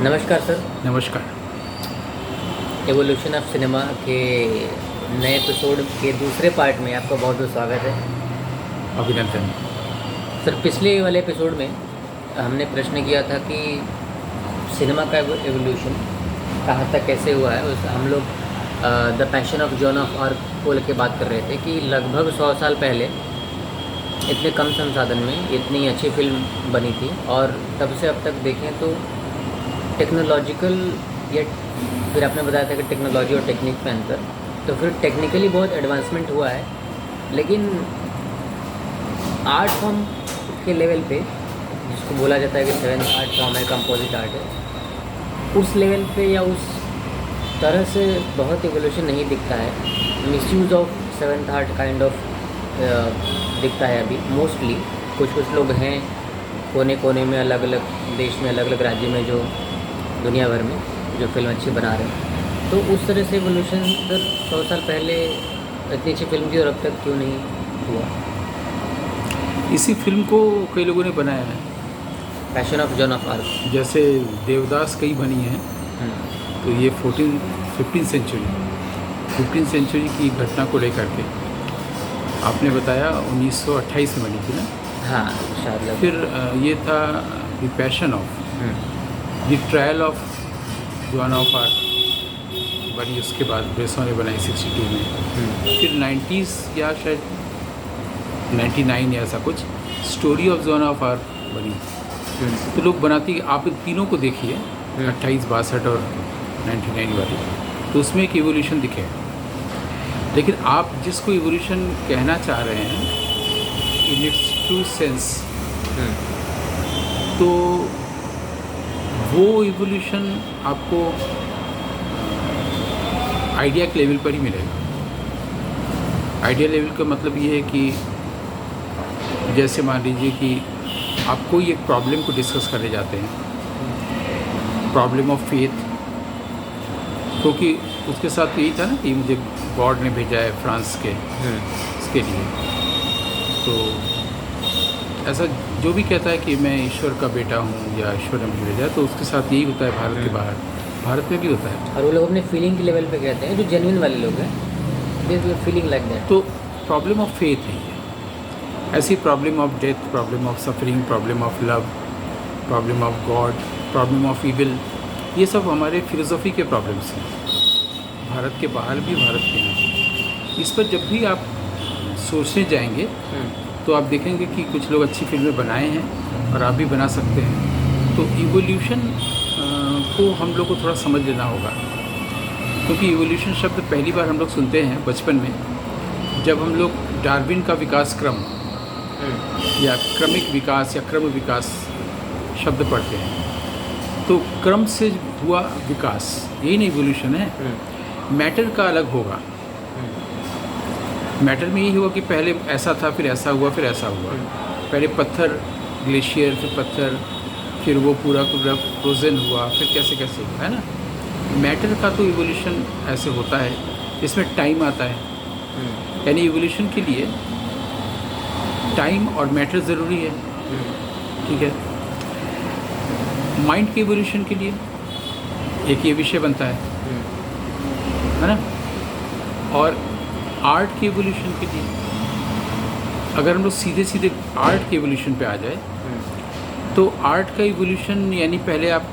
नमस्कार सर। नमस्कार। Evolution of cinema के नए एपिसोड के दूसरे पार्ट में आपका बहुत बहुत स्वागत है। अभिनंदन। सर, पिछले वाले एपिसोड में हमने प्रश्न किया था कि सिनेमा का एवोल्यूशन कहाँ तक कैसे हुआ है। उस हम लोग the passion of John of arc को लेकर बात कर रहे थे कि लगभग 100 साल पहले इतने कम संसाधन में इतनी अच्छी फिल्म बनी थी, और तब से अब तक देखें तो टेक्नोलॉजिकल, या फिर आपने बताया था कि टेक्नोलॉजी और टेक्निक में अंतर, तो फिर टेक्निकली बहुत एडवांसमेंट हुआ है, लेकिन आर्ट फॉर्म के लेवल पे, जिसको बोला जाता है कि सेवन आर्ट फॉर्म है, कंपोजिट आर्ट है, उस लेवल पे या उस तरह से बहुत एवोल्यूशन नहीं दिखता है। Misuse of seventh art kind of दिखता है अभी मोस्टली। कुछ लोग हैं कोने कोने में, अलग अलग देश में, अलग अलग राज्य में, जो दुनिया भर में जो फिल्म अच्छी बना रहे हैं। तो उस तरह से एवोल्यूशन सर 100 साल पहले इतनी अच्छी फिल्म थी और अब तक क्यों नहीं हुआ? इसी फिल्म को कई लोगों ने बनाया है, passion of John of arc. जैसे देवदास कई बनी हैं। तो ये 15th सेंचुरी की घटना को लेकर के आपने बताया 1928 में बनी थी ना। हाँ, शायद। फिर ये था the passion of, the trial of John of arc बनी, उसके बाद ब्रेसो ने बनाई 62 में। फिर 90s या शायद 99 या ऐसा कुछ, story of John of arc बनी। तो लोग बनाती, आप तीनों को देखिए, 28, 62 और 99 वाली, तो उसमें एक इवोल्यूशन दिखे। लेकिन आप जिसको इवोल्यूशन कहना चाह रहे हैं इन इट्स ट्रू सेंस, तो वो इवोल्यूशन आपको आइडिया के लेवल पर ही मिलेगा। आइडिया लेवल का मतलब ये है कि जैसे मान लीजिए कि आप कोई एक प्रॉब्लम को डिस्कस करने जाते हैं, प्रॉब्लम ऑफ फेथ, क्योंकि उसके साथ तो यही था ना कि मुझे गॉड ने भेजा है फ्रांस के इसके लिए। तो ऐसा जो भी कहता है कि मैं ईश्वर का बेटा हूँ या ईश्वर ने मुझे भेजा है, तो उसके साथ यही होता है भारत के बाहर, भारत में भी होता है। और वो लोग अपने फीलिंग के लेवल पे कहते हैं, जो जेन्युइन वाले लोग हैं, दे फीलिंग लाइक दैट। तो प्रॉब्लम ऑफ फेथ है ये। ऐसी problem of death, problem of suffering, problem of love, problem of God, problem of evil, ये सब हमारे फिलोसॉफी के प्रॉब्लम्स हैं, भारत के बाहर भी, भारत के अंदर। इस पर जब भी आप सोचने जाएंगे तो आप देखेंगे कि कुछ लोग अच्छी फिल्में बनाए हैं और आप भी बना सकते हैं। तो इवोल्यूशन को हम लोग को थोड़ा समझ लेना होगा, क्योंकि इवोल्यूशन शब्द पहली बार हम लोग सुनते हैं बचपन में, जब हम लोग डार्विन का विकास क्रम या क्रमिक विकास या क्रम विकास शब्द पढ़ते हैं। तो क्रम से हुआ विकास, यही ना इवोल्यूशन है। मैटर का अलग होगा, मैटर में यही हुआ कि पहले ऐसा था, फिर ऐसा हुआ, फिर ऐसा हुआ। पहले पत्थर, ग्लेशियर, फिर पत्थर, फिर वो पूरा फ्रोजन हुआ, फिर कैसे कैसे हुआ, है ना। मैटर का तो इवोल्यूशन ऐसे होता है, इसमें टाइम आता है। यानी इवोल्यूशन के लिए टाइम और मैटर ज़रूरी है, ठीक है। माइंड के इवोल्यूशन के लिए एक ये विषय बनता है ना। और आर्ट के इवोल्यूशन के लिए, अगर हम लोग सीधे सीधे आर्ट के इवोल्यूशन पे आ जाए, तो आर्ट का इवोल्यूशन यानी पहले आप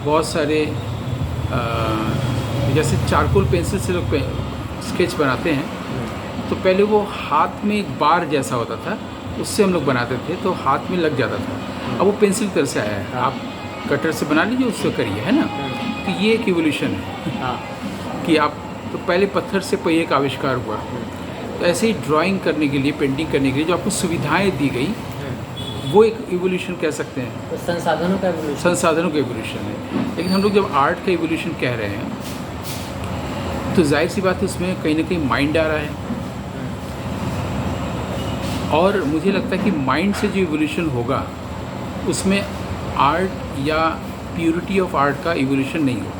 बहुत सारे जैसे चारकोल पेंसिल से लोग स्केच बनाते हैं, तो पहले वो हाथ में एक बार जैसा होता था, उससे हम लोग बनाते थे, तो हाथ में लग जाता था। अब वो पेंसिल कर से आया है, आप कटर से बना लीजिए, उससे करिए, है ना। तो ये एक इवोल्यूशन है कि आप, तो पहले पत्थर से पहिए का आविष्कार हुआ। तो ऐसे ही ड्राइंग करने के लिए, पेंटिंग करने के लिए जो आपको सुविधाएं दी गई, वो एक इवोल्यूशन कह सकते हैं। तो संसाधनों का इवोल्यूशन, संसाधनों का इवोल्यूशन है। लेकिन हम लोग जब आर्ट का इवोल्यूशन कह रहे हैं, तो जाहिर सी बात है उसमें कहीं ना कहीं माइंड आ रहा है। और मुझे लगता है कि माइंड से जो इवोल्यूशन होगा, उसमें आर्ट या प्योरिटी ऑफ आर्ट का इवोल्यूशन नहीं होगा।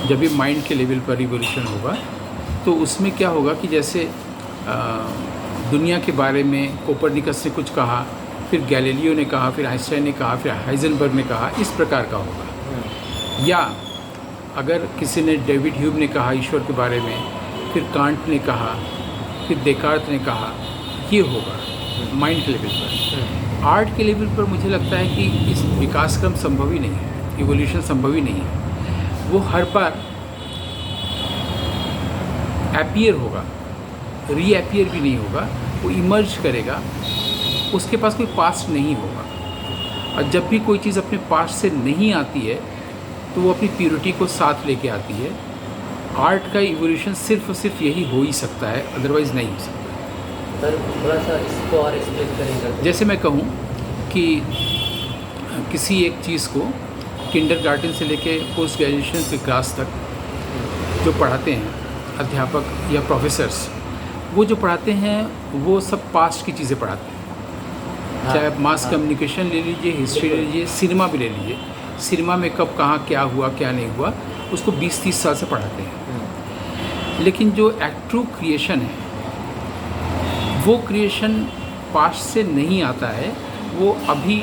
जब भी माइंड के लेवल पर इवोल्यूशन होगा, तो उसमें क्या होगा कि जैसे दुनिया के बारे में कोपरनिकस ने कुछ कहा, फिर गैलीलियो ने कहा, फिर आइंस्टाइन ने कहा, फिर हाइजेनबर्ग ने कहा, इस प्रकार का होगा। या अगर किसी ने डेविड ह्यूम ने कहा ईश्वर के बारे में, फिर कांट ने कहा, फिर देकार्त ने कहा, ये होगा माइंड के लेवल पर। आर्ट के लेवल पर मुझे लगता है कि इस विकास क्रम संभव ही नहीं है, इवोल्यूशन संभव ही नहीं है। वो हर बार अपीयर होगा, रीअपीयर भी नहीं होगा, वो इमर्ज करेगा, उसके पास कोई पास्ट नहीं होगा। और जब भी कोई चीज़ अपने पास्ट से नहीं आती है तो वो अपनी प्योरिटी को साथ लेके आती है। आर्ट का इवोल्यूशन सिर्फ और सिर्फ यही हो ही सकता है, अदरवाइज़ नहीं हो सकता। सर थोड़ा सा इसको और एक्सप्लेन करेंगे। जैसे मैं कहूँ कि किसी एक चीज़ को किंडरगार्टन से लेके पोस्ट ग्रेजुएशन के क्लास तक जो पढ़ाते हैं अध्यापक या प्रोफेसर्स, वो जो पढ़ाते हैं वो सब पास्ट की चीज़ें पढ़ाते हैं। चाहे आप मास कम्युनिकेशन ले लीजिए, हिस्ट्री ले लीजिए, सिनेमा भी ले लीजिए। सिनेमा में कब कहाँ क्या हुआ क्या नहीं हुआ, उसको 20-30 साल से पढ़ाते हैं। लेकिन जो ट्रू क्रिएशन है, वो क्रिएशन पास्ट से नहीं आता है, वो अभी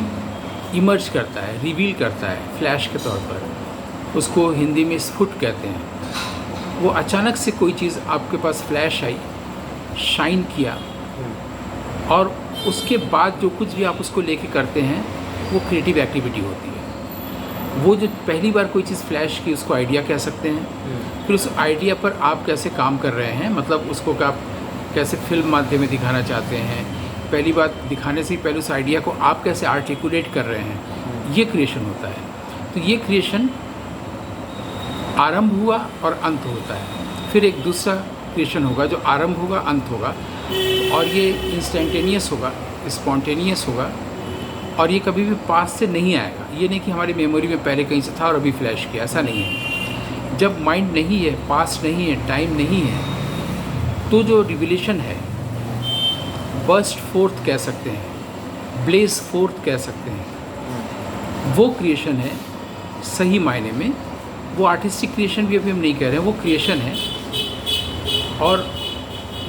इमर्ज करता है, रिवील करता है फ्लैश के तौर पर। उसको हिंदी में स्फुट कहते हैं। वो अचानक से कोई चीज़ आपके पास फ्लैश आई, शाइन किया, और उसके बाद जो कुछ भी आप उसको लेके करते हैं वो क्रिएटिव एक्टिविटी होती है। वो जो पहली बार कोई चीज़ फ्लैश की, उसको आइडिया कह सकते हैं। फिर उस आइडिया पर आप कैसे काम कर रहे हैं, मतलब उसको आप कैसे फिल्म माध्यम में दिखाना चाहते हैं, पहली बात दिखाने से पहले उस आइडिया को आप कैसे आर्टिकुलेट कर रहे हैं, ये क्रिएशन होता है। तो ये क्रिएशन आरंभ हुआ और अंत होता है। फिर एक दूसरा क्रिएशन होगा जो आरंभ होगा, अंत होगा, और ये इंस्टेंटेनियस होगा, स्पॉन्टेनियस होगा, और ये कभी भी पास से नहीं आएगा। ये नहीं कि हमारी मेमोरी में पहले कहीं से था और अभी फ्लैश किया, ऐसा नहीं है। जब माइंड नहीं है, पास नहीं है, टाइम नहीं है, तो जो रिविलेशन है, बर्स्ट फोर्थ कह सकते हैं, ब्लेज फोर्थ कह सकते हैं, वो क्रिएशन है सही मायने में। वो आर्टिस्टिक क्रिएशन भी अभी हम नहीं कह रहे हैं, वो क्रिएशन है, और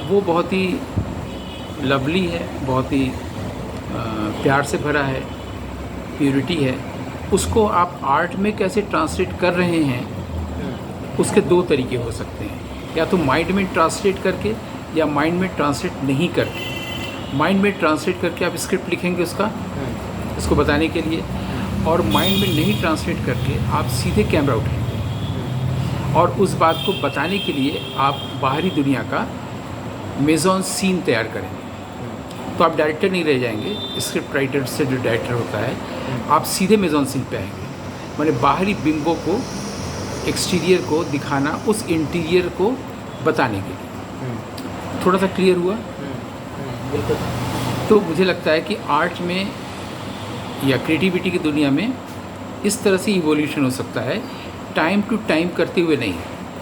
वो बहुत ही लवली है, बहुत ही प्यार से भरा है, प्योरिटी है। उसको आप आर्ट में कैसे ट्रांसलेट कर रहे हैं, उसके दो तरीके हो सकते हैं, या तो माइंड में ट्रांसलेट करके या माइंड में ट्रांसलेट नहीं करके। माइंड में ट्रांसलेट करके आप स्क्रिप्ट लिखेंगे उसको बताने के लिए, और माइंड में नहीं ट्रांसलेट करके आप सीधे कैमरा उठाएंगे और उस बात को बताने के लिए आप बाहरी दुनिया का मेजॉन सीन तैयार करेंगे। तो आप डायरेक्टर नहीं रह जाएंगे, स्क्रिप्ट राइटर से जो डायरेक्टर होता है, आप सीधे मेजॉन सीन पे आएंगे। मैंने बाहरी बिंबों को, एक्सटीरियर को दिखाना, उस इंटीरियर को बताने के लिए। थोड़ा सा क्लियर हुआ? बिल्कुल। तो मुझे लगता है कि आर्ट में या क्रिएटिविटी की दुनिया में इस तरह से इवोल्यूशन हो सकता है, टाइम टू टाइम करते हुए नहीं,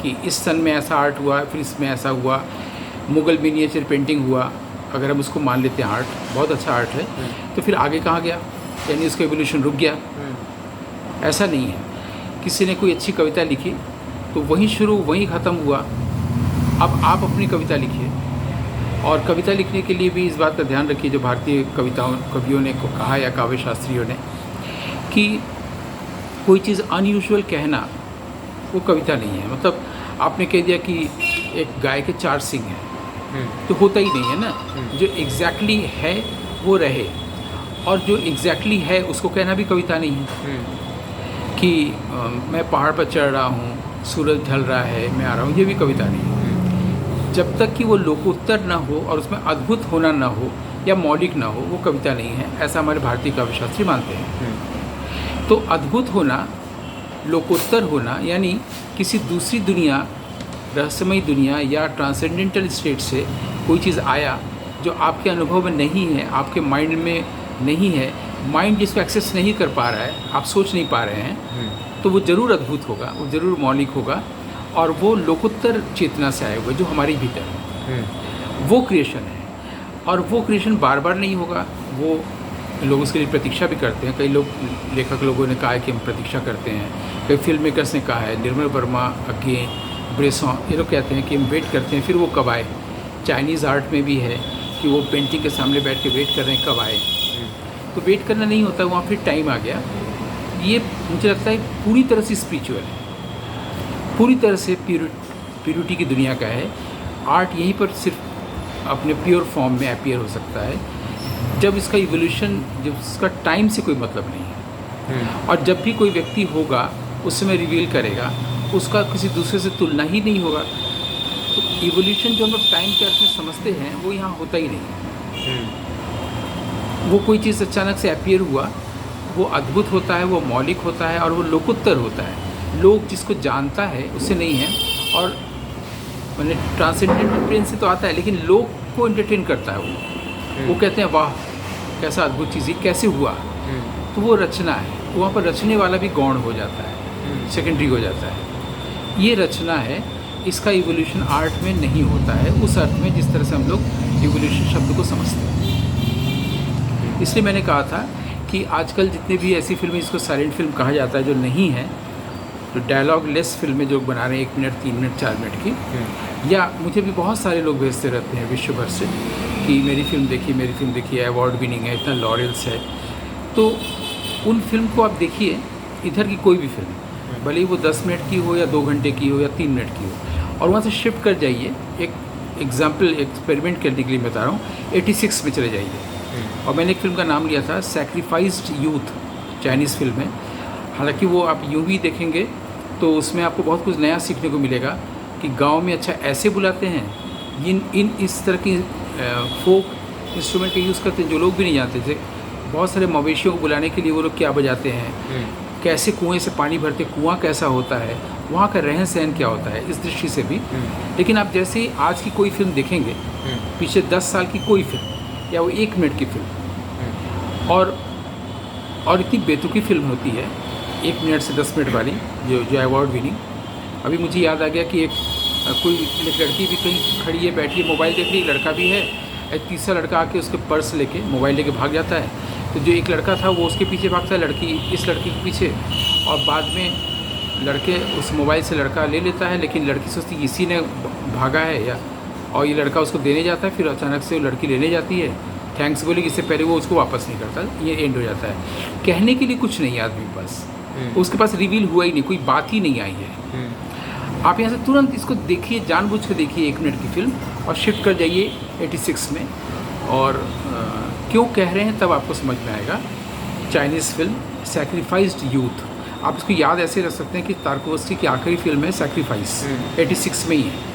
कि इस सन में ऐसा आर्ट हुआ, फिर इसमें ऐसा हुआ, मुग़ल मिनिएचर पेंटिंग हुआ, अगर हम उसको मान लेते हैं आर्ट, बहुत अच्छा आर्ट है, तो फिर आगे कहाँ गया, यानी उसका एवोल्यूशन रुक गया। ऐसा नहीं है। किसी ने कोई अच्छी कविता लिखी तो वहीं शुरू वहीं ख़त्म हुआ। अब आप अपनी कविता लिखिए, और कविता लिखने के लिए भी इस बात का ध्यान रखिए, जो भारतीय कवियों ने को कहा या काव्य शास्त्रियों ने, कि कोई चीज़ अनयूजुअल कहना वो कविता नहीं है। मतलब आपने कह दिया कि एक गाय के 4 सींग हैं, तो होता ही नहीं है ना। जो एग्जैक्टली है वो रहे, और जो एग्जैक्टली है उसको कहना भी कविता नहीं है। कि मैं पहाड़ पर चढ़ रहा हूँ, सूरज ढल रहा है, मैं आ रहा हूँ, ये भी कविता नहीं है। जब तक कि वो लोकोत्तर ना हो और उसमें अद्भुत होना ना हो या मौलिक ना हो, वो कविता नहीं है, ऐसा हमारे भारतीय काव्यशास्त्री मानते हैं। तो अद्भुत होना, लोकोत्तर होना, यानी किसी दूसरी दुनिया, रहस्यमयी दुनिया या ट्रांसेंडेंटल स्टेट से कोई चीज़ आया जो आपके अनुभव में नहीं है, आपके माइंड में नहीं है, माइंड जिसको एक्सेस नहीं कर पा रहा है, आप सोच नहीं पा रहे हैं, तो वो ज़रूर अद्भुत होगा, वो ज़रूर मौलिक होगा, और वो लोकोत्तर चेतना से आए हुए जो हमारी भीतर है, वो क्रिएशन है। और वो क्रिएशन बार बार नहीं होगा, वो लोग उसके लिए प्रतीक्षा भी करते हैं। कई लोग, लेखक लोगों ने कहा है कि हम प्रतीक्षा करते हैं, कई फिल्म मेकर्स ने कहा है, निर्मल वर्मा, अगे, ब्रेसॉन, ये लोग कहते हैं कि हम वेट करते हैं फिर वो कब आए। चाइनीज़ आर्ट में भी है कि वो पेंटिंग के सामने बैठ के वेट कर रहे हैं कब आए। तो वेट करना नहीं होता, वहाँ फिर टाइम आ गया। ये मुझे लगता है पूरी तरह से स्पिरिचुअल है, पूरी तरह से प्योरिटी की दुनिया का है। आर्ट यहीं पर सिर्फ अपने प्योर फॉर्म में अपीयर हो सकता है, जब इसका इवोल्यूशन, जब इसका टाइम से कोई मतलब नहीं है। और जब भी कोई व्यक्ति होगा उस समय रिवील करेगा, उसका किसी दूसरे से तुलना ही नहीं होगा। तो इवोल्यूशन जो हम लोग टाइम के अर्थ में समझते हैं वो यहाँ होता ही नहीं। वो कोई चीज़ अचानक से अपीयर हुआ, वो अद्भुत होता है, वो मौलिक होता है और वो लोकोत्तर होता है। लोग जिसको जानता है उससे नहीं है, और मैंने ट्रांसेंडेंटल प्लेन से तो आता है, लेकिन लोग को एंटरटेन करता है। वो कहते हैं वाह कैसा अद्भुत चीज़ है, कैसे हुआ। तो वो रचना है, वहाँ पर रचने वाला भी गौण हो जाता है, सेकेंडरी हो जाता है। ये रचना है, इसका इवोल्यूशन आर्ट में नहीं होता है उस अर्थ में जिस तरह से हम लोग इवोल्यूशन शब्द को समझते हैं। इसलिए मैंने कहा था कि आजकल जितने भी ऐसी फिल्में जिसको साइलेंट फिल्म कहा जाता है, जो नहीं है, तो डायलॉग लेस फिल्में जो बना रहे हैं 1 मिनट 3 मिनट 4 मिनट की, या मुझे भी बहुत सारे लोग भेजते रहते हैं विश्व भर से कि मेरी फिल्म देखिए, अवार्ड विनिंग है, इतना लॉरियल्स है। तो उन फिल्म को आप देखिए, इधर की कोई भी फिल्म, भले ही वो 10 मिनट की हो या 2 घंटे की हो या 3 मिनट की हो, और वहाँ से शिफ्ट कर जाइए। एक एग्जाम्पल एक्सपेरिमेंट करने के लिए बता रहा हूँ, 86 में चले जाइए। और मैंने एक फिल्म का नाम लिया था सैक्रिफाइस्ड यूथ, चाइनीज़ फिल्म है। हालांकि वो आप यूँ भी देखेंगे तो उसमें आपको बहुत कुछ नया सीखने को मिलेगा कि गांव में अच्छा ऐसे बुलाते हैं, इस तरह की फोक इंस्ट्रूमेंट का यूज़ करते हैं जो लोग भी नहीं जानते थे। बहुत सारे मवेशियों को बुलाने के लिए वो लोग क्या बजाते हैं, कैसे कुएं से पानी भरते, कुआं कैसा होता है, वहाँ का रहन सहन क्या होता है, इस दृष्टि से भी। लेकिन आप जैसे ही आज की कोई फिल्म देखेंगे, पिछले 10 साल की कोई फिल्म या वो 1 मिनट की फिल्म, और इतनी बेतुकी फिल्म होती है 1 मिनट से 10 मिनट वाली, जो अवार्ड विनिंग। अभी मुझे याद आ गया कि एक लड़की भी कहीं खड़ी है, बैठी है, मोबाइल देख रही है, लड़का भी है, एक तीसरा लड़का आके उसके पर्स लेके, मोबाइल लेके भाग जाता है। तो जो एक लड़का था वो उसके पीछे भागता है, लड़की इस लड़की के पीछे, और बाद में लड़के उस मोबाइल से लड़का ले लेता है, लेकिन लड़की सोचती इसी ने भागा है या, और ये लड़का उसको देने जाता है, फिर अचानक से वो लड़की लेने जाती है, थैंक्स बोलेगी, इससे पहले वो उसको वापस नहीं करता। ये एंड हो जाता है। कहने के लिए कुछ नहीं आदमी के पास, उसके पास रिवील हुआ ही नहीं, कोई बात ही नहीं आई है। आप यहाँ से तुरंत इसको देखिए, जानबूझ के देखिए 1 मिनट की फिल्म, और शिफ्ट कर जाइए 86 में, और क्यों कह रहे हैं तब आपको समझ में आएगा। चाइनीज़ फिल्म सैक्रिफाइस्ड यूथ, आप इसको याद ऐसे रख सकते हैं कि तारकोवस्की की आखिरी फिल्म है सैक्रिफाइस, 86 में ही है।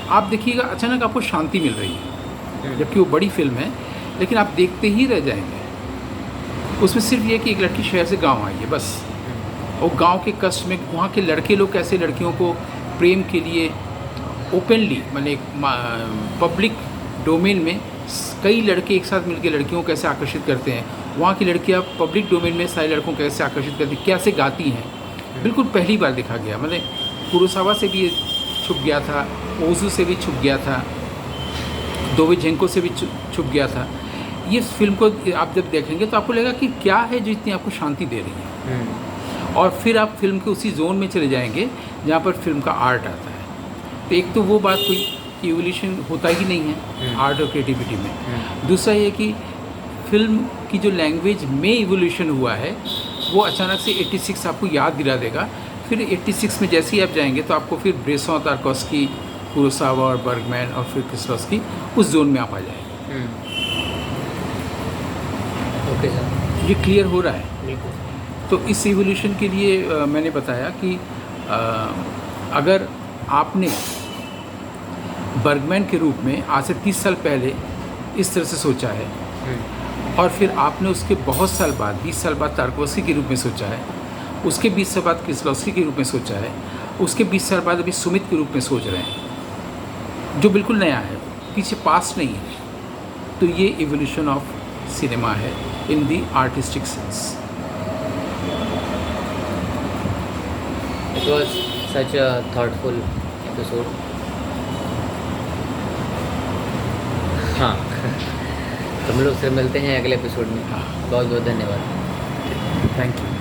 आप देखिएगा अचानक आपको शांति मिल रही है, जबकि वो बड़ी फिल्म है, लेकिन आप देखते ही रह जाएंगे। उसमें सिर्फ ये कि एक लड़की शहर से गाँव आई है बस, और गांव के कष्ट में वहाँ के लड़के लोग कैसे लड़कियों को प्रेम के लिए ओपनली, मतलब पब्लिक डोमेन में कई लड़के एक साथ मिलकर लड़कियों को कैसे आकर्षित करते हैं, वहाँ की लड़कियाँ पब्लिक डोमेन में सारे लड़कों को कैसे आकर्षित करती, कैसे गाती हैं, बिल्कुल पहली बार देखा गया। मतलब कुरोसावा से भी छुप गया था, ओजू से भी छुप गया था, दोवेझेंको से भी छुप गया था। ये फिल्म को आप जब देखेंगे तो आपको लगेगा कि क्या है जो इतनी आपको शांति दे रही है। और फिर आप फिल्म के उसी जोन में चले जाएंगे जहाँ पर फिल्म का आर्ट आता है। तो एक तो वो बात कोई इवोल्यूशन होता ही नहीं है आर्ट और क्रिएटिविटी में। दूसरा ये कि फिल्म की जो लैंग्वेज में इवोल्यूशन हुआ है वो अचानक से 86 आपको याद दिला देगा। फिर 86 में जैसे ही आप जाएंगे तो आपको फिर ब्रेसों, तारकोव्स्की, कुरोसावा और बर्गमैन और फिर किस्लोवस्की उस जोन में आप आ जाएंगे। ओके सर, ये क्लियर हो रहा है। बिल्कुल। तो इस इवोल्यूशन के लिए मैंने बताया कि अगर आपने बर्गमैन के रूप में आज से 30 साल पहले इस तरह से सोचा है, और फिर आपने उसके बहुत साल बाद 20 साल बाद तारकोव्स्की के रूप में सोचा है, उसके 20 साल बाद किस्लोवस्की के रूप में सोचा है, उसके 20 साल बाद अभी सुमित के रूप में सोच रहे हैं, जो बिल्कुल नया है, पीछे पास्ट नहीं है। तो ये इवोल्यूशन ऑफ सिनेमा है in the artistic sense. It was such a thoughtful episode. हाँ तो हम लोग से मिलते हैं अगले एपिसोड में। बहुत बहुत धन्यवाद। Thank you.